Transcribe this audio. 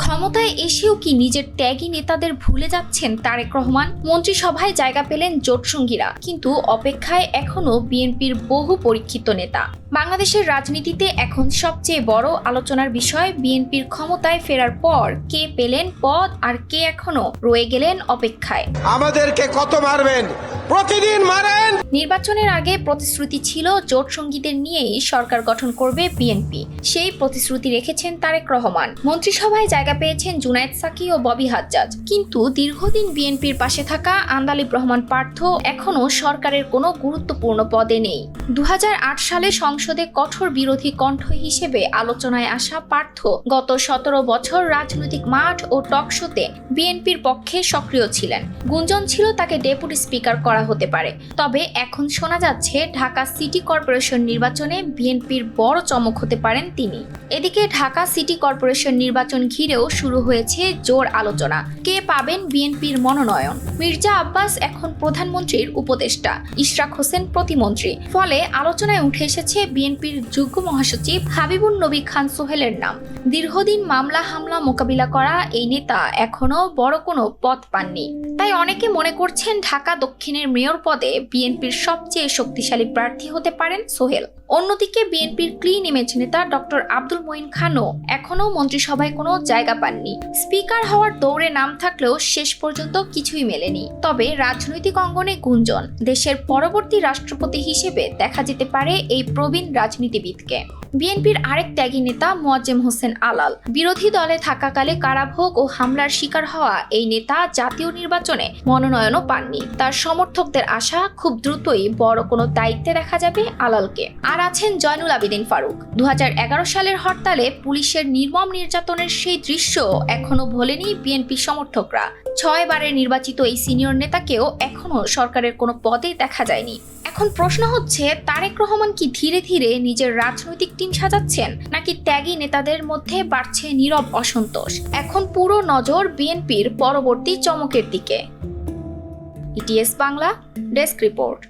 ক্ষমতায় এসেও কি নিজের ত্যাগী নেতাদের ভুলে যাচ্ছেন তারেক রহমান? মন্ত্রিসভায় জায়গা পেলেন জোটসঙ্গীরা, কিন্তু অপেক্ষায় এখনো বিএনপির বহু পরীক্ষিত নেতা। বাংলাদেশের রাজনীতিতে এখন সবচেয়ে বড় আলোচনার বিষয় বিএনপির ক্ষমতায় ফেরার পর কে পেলেন পদ আর কে এখনো রয়ে গেলেন অপেক্ষায়। আমাদেরকে কত মারবেন? প্রতিদিন মারেন। নির্বাচনের আগে প্রতিশ্রুতি ছিল জোট সঙ্গীদের নিয়েই সরকার গঠন করবে বিএনপি। সেই প্রতিশ্রুতি রেখেছেন তারেক রহমান। মন্ত্রিসভায় জায়গা পেয়েছেন জুনায়েদ সাকি ও ববি হাজ্জাজ, কিন্তু দীর্ঘদিন বিএনপির পাশে থাকা আন্দালিব রহমান পার্থ এখনো সরকারের কোনো গুরুত্বপূর্ণ পদে নেই। 2008 সালে সংসদে কঠোর বিরোধী কণ্ঠ হিসেবে আলোচনায় আসা পার্থ গত 17 বছর রাজনৈতিক মাঠ ও টকশোতে বিএনপির পক্ষে সক্রিয় ছিলেন। গুঞ্জন ছিল তাকে ডেপুটি স্পিকার করা হতে পারে। তবে এখন শোনা যাচ্ছে ঢাকা সিটি কর্পোরেশন নির্বাচনে বিএনপির বড় চমক হতে পারেন তিনি। এদিকে ঢাকা সিটি কর্পোরেশন নির্বাচন ঘিরেও শুরু হয়েছে জোর আলোচনা। কে পাবেন বিএনপির মনোনয়ন? মির্জা আব্বাস এখন প্রধানমন্ত্রীর উপদেষ্টা, ইশরাক হোসেন প্রতিমন্ত্রী। ফলে আলোচনায় উঠে এসেছে বিএনপির যুগ্ম মহাসচিব হাবিবুন নবী খান সোহেলের নাম। দীর্ঘদিন মামলা হামলা মোকাবিলা করা এই নেতা এখনো বড় কোনো পদ পাননি। তাই অনেকে মনে করছেন ঢাকা দক্ষিণের মেয়র পদে বিএনপির সবচেয়ে শক্তিশালী প্রার্থী হতে পারেন সোহেল। অন্যদিকে বিএনপির ক্লিন ইমেজ নেতা ডক্টর আব্দুল মঈন খানও এখনো মন্ত্রিসভায় কোনো জায়গা পাননি। স্পিকার হওয়ার দৌড়ে নাম থাকলেও শেষ পর্যন্ত কিছুই মেলেনি। তবে রাজনৈতিক অঙ্গনে গুঞ্জন, দেশের পরবর্তী রাষ্ট্রপতি হিসেবে দেখা যেতে পারে এই প্রবীণ রাজনীতিবিদকে। বিএনপির আরেক ত্যাগী নেতা মোয়াজ্জেম হোসেন আলাল। বিরোধী দলে থাকাকালে কারাভোগ ও হামলার শিকার হওয়া এই নেতা জাতীয় নির্বাচনে মনোনয়নও পাননি। তার সমর্থকদের আশা খুব দ্রুতই বড় কোনো দায়িত্বে দেখা যাবে আলালকে। আর আছেন জয়নুল আবেদিন ফারুক। 2011 সালের হরতালে পুলিশের নির্মম নির্যাতনের সেই দৃশ্য এখনো ভোলেনি বিএনপি সমর্থকরা। 6 বারের নির্বাচিত এই সিনিয়র নেতাকেও এখনো সরকারের কোনো পদে দেখা যায়নি। এখন প্রশ্ন হচ্ছে, তারেক রহমান কি ধীরে ধীরে নিজের রাজনৈতিক টিম সাজাচ্ছেন, নাকি ত্যাগী নেতাদের মধ্যে বাড়ছে নীরব অসন্তোষ? এখন পুরো নজর বিএনপির পরবর্তী চমকের দিকে। ETS Bangla desk report.